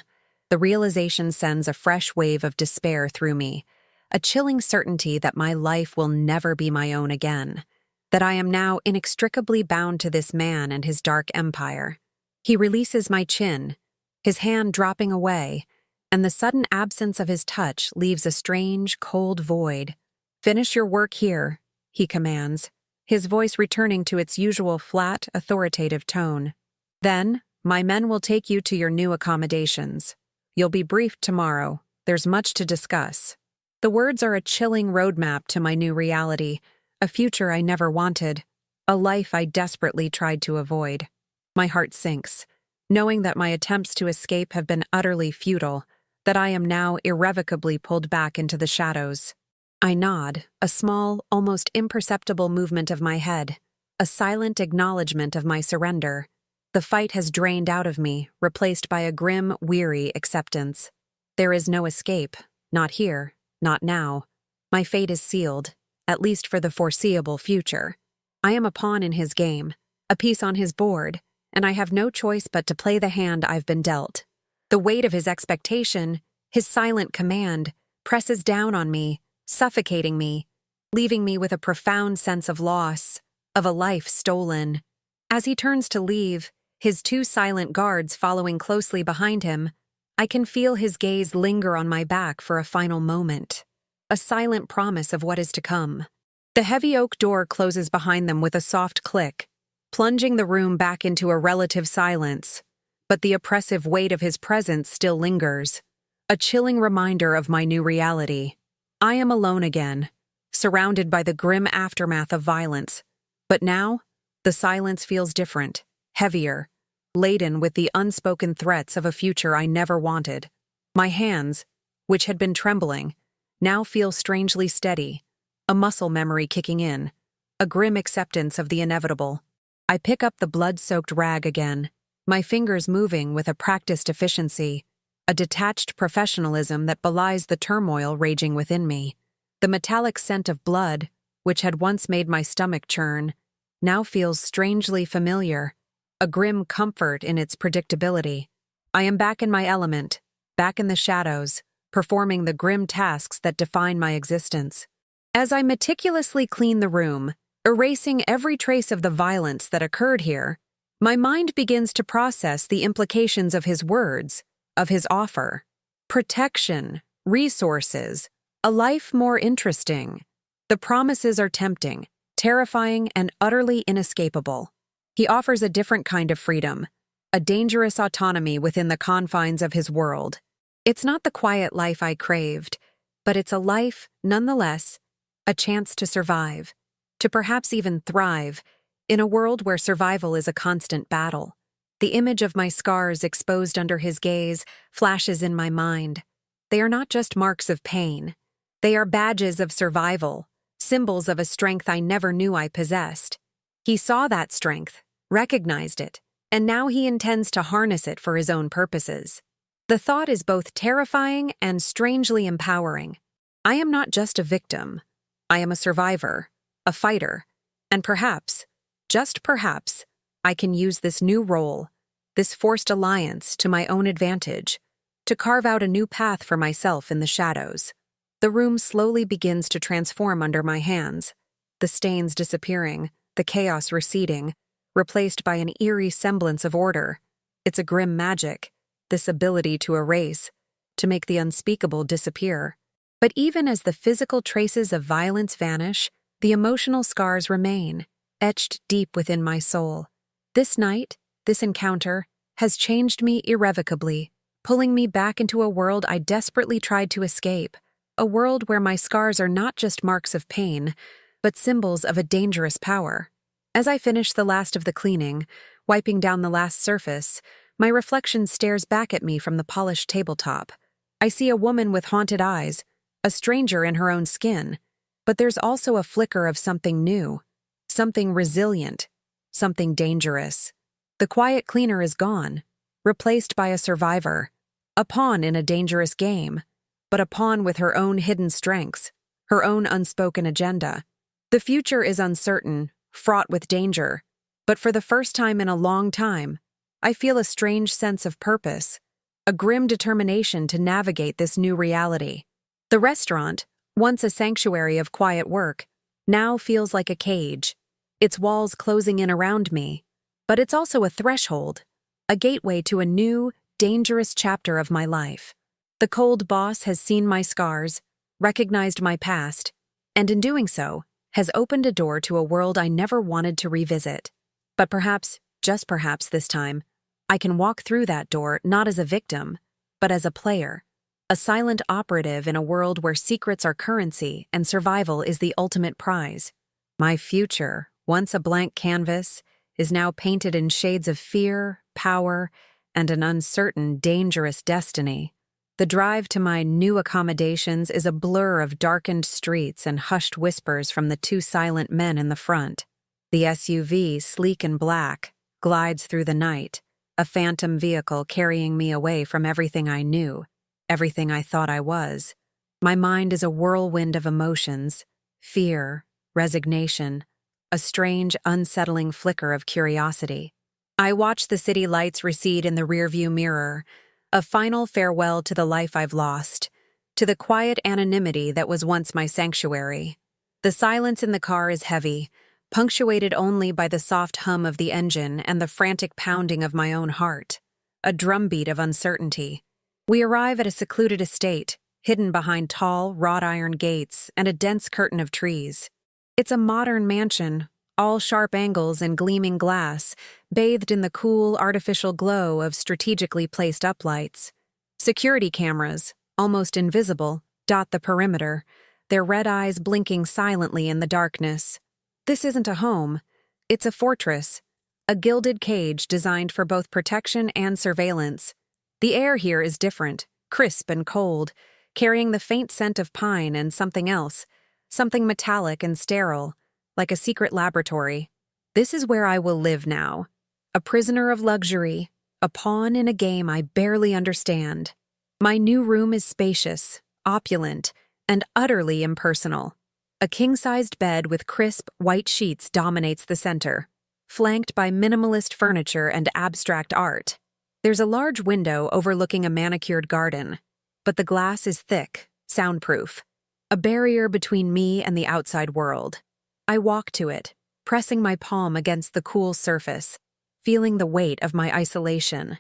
The realization sends a fresh wave of despair through me, a chilling certainty that my life will never be my own again, that I am now inextricably bound to this man and his dark empire. He releases my chin, his hand dropping away, and the sudden absence of his touch leaves a strange, cold void. "Finish your work here," he commands, his voice returning to its usual flat, authoritative tone. "Then, my men will take you to your new accommodations. You'll be briefed tomorrow. There's much to discuss." The words are a chilling roadmap to my new reality, a future I never wanted, a life I desperately tried to avoid. My heart sinks, knowing that my attempts to escape have been utterly futile, that I am now irrevocably pulled back into the shadows. I nod, a small, almost imperceptible movement of my head, a silent acknowledgement of my surrender. The fight has drained out of me, replaced by a grim, weary acceptance. There is no escape, not here, not now. My fate is sealed, at least for the foreseeable future. I am a pawn in his game, a piece on his board, and I have no choice but to play the hand I've been dealt. The weight of his expectation, his silent command, presses down on me, suffocating me, leaving me with a profound sense of loss, of a life stolen. As he turns to leave, his two silent guards following closely behind him, I can feel his gaze linger on my back for a final moment, a silent promise of what is to come. The heavy oak door closes behind them with a soft click, plunging the room back into a relative silence, but the oppressive weight of his presence still lingers, a chilling reminder of my new reality. I am alone again, surrounded by the grim aftermath of violence, but now, the silence feels different, heavier, laden with the unspoken threats of a future I never wanted. My hands, which had been trembling, now feel strangely steady, a muscle memory kicking in, a grim acceptance of the inevitable. I pick up the blood-soaked rag again, my fingers moving with a practiced efficiency, a detached professionalism that belies the turmoil raging within me. The metallic scent of blood, which had once made my stomach churn, now feels strangely familiar, a grim comfort in its predictability. I am back in my element, back in the shadows, performing the grim tasks that define my existence. As I meticulously clean the room, erasing every trace of the violence that occurred here, my mind begins to process the implications of his words, of his offer. Protection, resources, a life more interesting. The promises are tempting, terrifying, and utterly inescapable. He offers a different kind of freedom, a dangerous autonomy within the confines of his world. It's not the quiet life I craved, but it's a life, nonetheless, a chance to survive, to perhaps even thrive, in a world where survival is a constant battle. The image of my scars exposed under his gaze flashes in my mind. They are not just marks of pain. They are badges of survival, symbols of a strength I never knew I possessed. He saw that strength, recognized it, and now he intends to harness it for his own purposes. The thought is both terrifying and strangely empowering. I am not just a victim. I am a survivor, a fighter, and perhaps, just perhaps, I can use this new role, this forced alliance, to my own advantage, to carve out a new path for myself in the shadows. The room slowly begins to transform under my hands, the stains disappearing, the chaos receding, replaced by an eerie semblance of order. It's a grim magic, this ability to erase, to make the unspeakable disappear. But even as the physical traces of violence vanish, the emotional scars remain. etched deep within my soul. This night, this encounter, has changed me irrevocably, pulling me back into a world I desperately tried to escape, a world where my scars are not just marks of pain, but symbols of a dangerous power. As I finish the last of the cleaning, wiping down the last surface, my reflection stares back at me from the polished tabletop. I see a woman with haunted eyes, a stranger in her own skin, but there's also a flicker of something new, something resilient, something dangerous. The quiet cleaner is gone, replaced by a survivor, a pawn in a dangerous game, but a pawn with her own hidden strengths, her own unspoken agenda. The future is uncertain, fraught with danger, but for the first time in a long time, I feel a strange sense of purpose, a grim determination to navigate this new reality. The restaurant, once a sanctuary of quiet work, now feels like a cage, its walls closing in around me, but it's also a threshold, a gateway to a new, dangerous chapter of my life. The cold boss has seen my scars, recognized my past, and in doing so, has opened a door to a world I never wanted to revisit. But perhaps, just perhaps this time, I can walk through that door not as a victim, but as a player, a silent operative in a world where secrets are currency and survival is the ultimate prize. My future, once a blank canvas, is now painted in shades of fear, power, and an uncertain, dangerous destiny. The drive to my new accommodations is a blur of darkened streets and hushed whispers from the two silent men in the front. The SUV, sleek and black, glides through the night, a phantom vehicle carrying me away from everything I knew, everything I thought I was. My mind is a whirlwind of emotions, fear, resignation, a strange, unsettling flicker of curiosity. I watch the city lights recede in the rearview mirror, a final farewell to the life I've lost, to the quiet anonymity that was once my sanctuary. The silence in the car is heavy, punctuated only by the soft hum of the engine and the frantic pounding of my own heart, a drumbeat of uncertainty. We arrive at a secluded estate, hidden behind tall, wrought-iron gates and a dense curtain of trees. It's a modern mansion, all sharp angles and gleaming glass, bathed in the cool, artificial glow of strategically placed uplights. Security cameras, almost invisible, dot the perimeter, their red eyes blinking silently in the darkness. This isn't a home. It's a fortress, a gilded cage designed for both protection and surveillance. The air here is different, crisp and cold, carrying the faint scent of pine and something else, something metallic and sterile, like a secret laboratory. This is where I will live now, a prisoner of luxury, a pawn in a game I barely understand. My new room is spacious, opulent, and utterly impersonal. A king-sized bed with crisp, white sheets dominates the center, flanked by minimalist furniture and abstract art. There's a large window overlooking a manicured garden, but the glass is thick, soundproof, a barrier between me and the outside world. I walk to it, pressing my palm against the cool surface, feeling the weight of my isolation.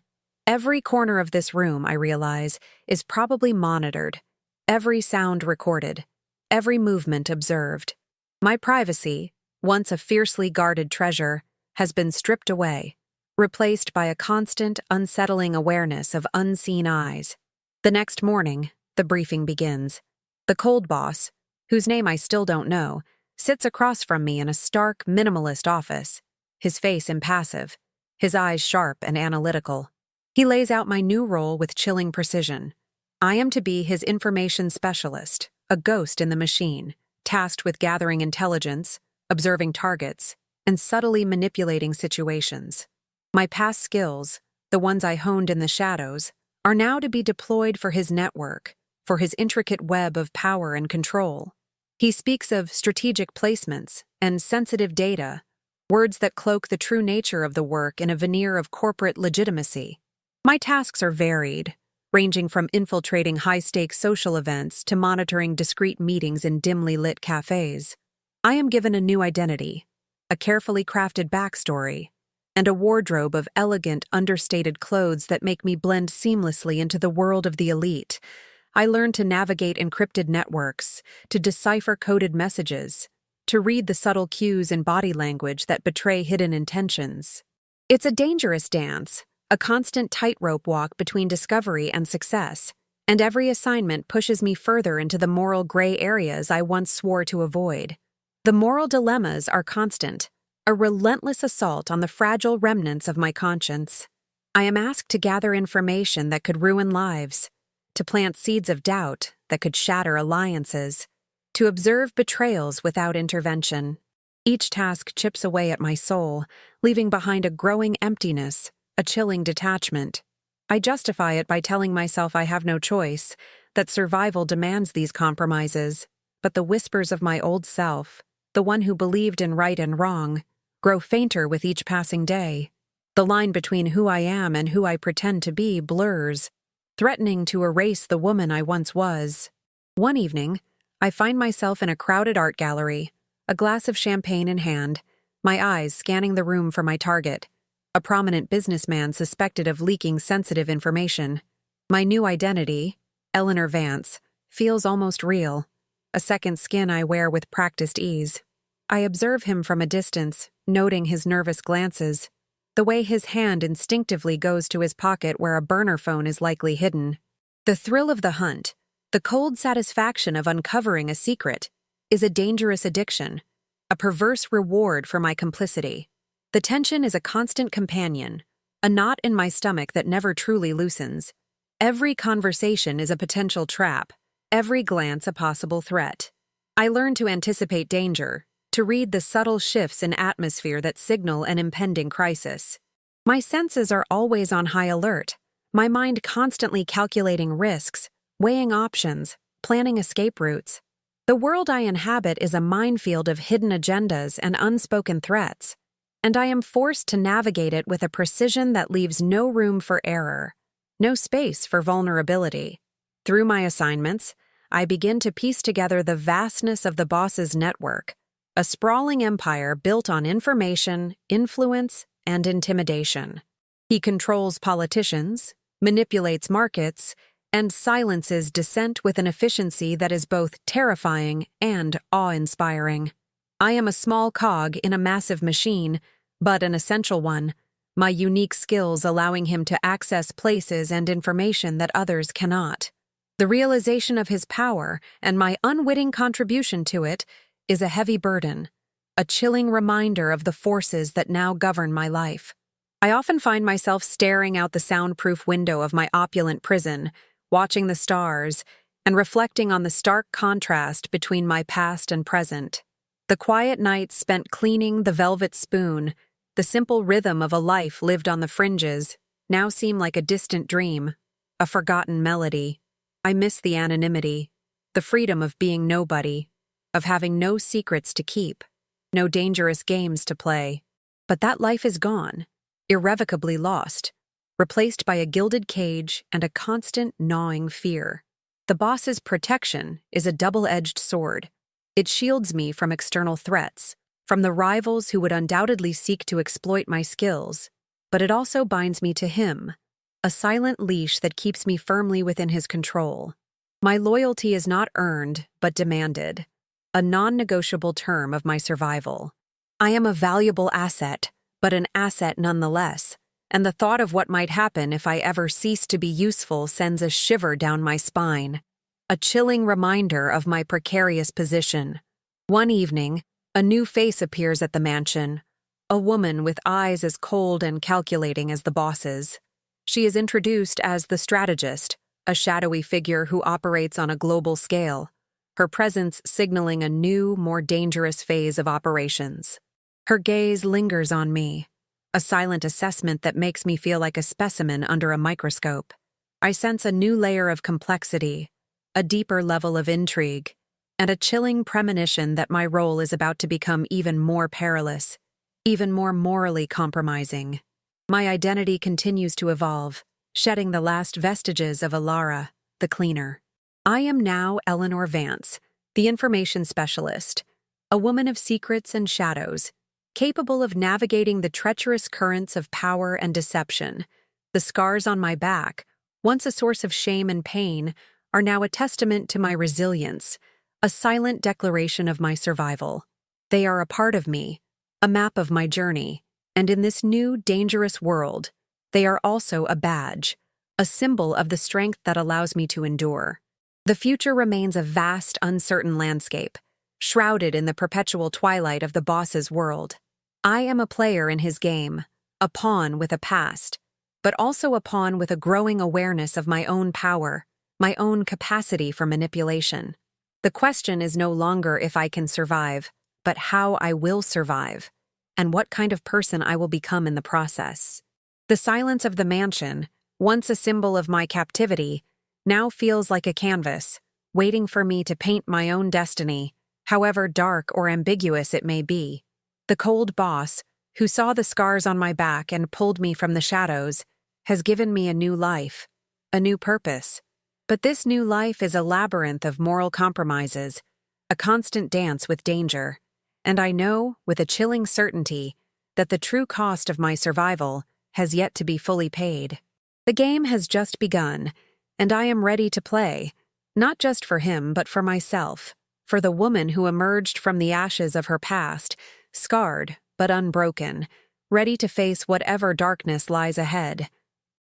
Every corner of this room, I realize, is probably monitored, every sound recorded, every movement observed. My privacy, once a fiercely guarded treasure, has been stripped away, replaced by a constant, unsettling awareness of unseen eyes. The next morning, the briefing begins. The cold boss, whose name I still don't know, sits across from me in a stark, minimalist office, his face impassive, his eyes sharp and analytical. He lays out my new role with chilling precision. I am to be his information specialist, a ghost in the machine, tasked with gathering intelligence, observing targets, and subtly manipulating situations. My past skills, the ones I honed in the shadows, are now to be deployed for his network, for his intricate web of power and control. He speaks of strategic placements and sensitive data, words that cloak the true nature of the work in a veneer of corporate legitimacy. My tasks are varied, ranging from infiltrating high-stakes social events to monitoring discreet meetings in dimly lit cafes. I am given a new identity, a carefully crafted backstory, and a wardrobe of elegant, understated clothes that make me blend seamlessly into the world of the elite. I learn to navigate encrypted networks, to decipher coded messages, to read the subtle cues in body language that betray hidden intentions. It's a dangerous dance, a constant tightrope walk between discovery and success, and every assignment pushes me further into the moral gray areas I once swore to avoid. The moral dilemmas are constant, a relentless assault on the fragile remnants of my conscience. I am asked to gather information that could ruin lives, to plant seeds of doubt that could shatter alliances, to observe betrayals without intervention. Each task chips away at my soul, leaving behind a growing emptiness, a chilling detachment. I justify it by telling myself I have no choice, that survival demands these compromises, but the whispers of my old self, the one who believed in right and wrong, grow fainter with each passing day. The line between who I am and who I pretend to be blurs, threatening to erase the woman I once was. One evening, I find myself in a crowded art gallery, a glass of champagne in hand, my eyes scanning the room for my target, a prominent businessman suspected of leaking sensitive information. My new identity, Eleanor Vance, feels almost real, a second skin I wear with practiced ease. I observe him from a distance, noting his nervous glances, the way his hand instinctively goes to his pocket where a burner phone is likely hidden. The thrill of the hunt, the cold satisfaction of uncovering a secret, is a dangerous addiction, a perverse reward for my complicity. The tension is a constant companion, a knot in my stomach that never truly loosens. Every conversation is a potential trap, every glance a possible threat. I learn to anticipate danger, to read the subtle shifts in atmosphere that signal an impending crisis. My senses are always on high alert, my mind constantly calculating risks, weighing options, planning escape routes. The world I inhabit is a minefield of hidden agendas and unspoken threats, and I am forced to navigate it with a precision that leaves no room for error, no space for vulnerability. Through my assignments, I begin to piece together the vastness of the boss's network, a sprawling empire built on information, influence, and intimidation. He controls politicians, manipulates markets, and silences dissent with an efficiency that is both terrifying and awe-inspiring. I am a small cog in a massive machine, but an essential one, my unique skills allowing him to access places and information that others cannot. The realization of his power and my unwitting contribution to it is a heavy burden, a chilling reminder of the forces that now govern my life. I often find myself staring out the soundproof window of my opulent prison, watching the stars, and reflecting on the stark contrast between my past and present. The quiet nights spent cleaning the velvet spoon, the simple rhythm of a life lived on the fringes, now seem like a distant dream, a forgotten melody. I miss the anonymity, the freedom of being nobody, of having no secrets to keep, no dangerous games to play. But that life is gone, irrevocably lost, replaced by a gilded cage and a constant gnawing fear. The boss's protection is a double-edged sword. It shields me from external threats, from the rivals who would undoubtedly seek to exploit my skills, but it also binds me to him, a silent leash that keeps me firmly within his control. My loyalty is not earned, but demanded, a non-negotiable term of my survival. I am a valuable asset, but an asset nonetheless, and the thought of what might happen if I ever cease to be useful sends a shiver down my spine, a chilling reminder of my precarious position. One evening, a new face appears at the mansion, a woman with eyes as cold and calculating as the boss's. She is introduced as the strategist, a shadowy figure who operates on a global scale, her presence signaling a new, more dangerous phase of operations. Her gaze lingers on me, a silent assessment that makes me feel like a specimen under a microscope. I sense a new layer of complexity, a deeper level of intrigue, and a chilling premonition that my role is about to become even more perilous, even more morally compromising. My identity continues to evolve, shedding the last vestiges of Alara, the cleaner. I am now Eleanor Vance, the information specialist, a woman of secrets and shadows, capable of navigating the treacherous currents of power and deception. The scars on my back, once a source of shame and pain, are now a testament to my resilience, a silent declaration of my survival. They are a part of me, a map of my journey, and in this new, dangerous world, they are also a badge, a symbol of the strength that allows me to endure. The future remains a vast, uncertain landscape, shrouded in the perpetual twilight of the boss's world. I am a player in his game, a pawn with a past, but also a pawn with a growing awareness of my own power, my own capacity for manipulation. The question is no longer if I can survive, but how I will survive, and what kind of person I will become in the process. The silence of the mansion, once a symbol of my captivity, now feels like a canvas, waiting for me to paint my own destiny, however dark or ambiguous it may be. The cold boss, who saw the scars on my back and pulled me from the shadows, has given me a new life, a new purpose. But this new life is a labyrinth of moral compromises, a constant dance with danger, and I know, with a chilling certainty, that the true cost of my survival has yet to be fully paid. The game has just begun, and I am ready to play, not just for him but for myself, for the woman who emerged from the ashes of her past, scarred but unbroken, ready to face whatever darkness lies ahead.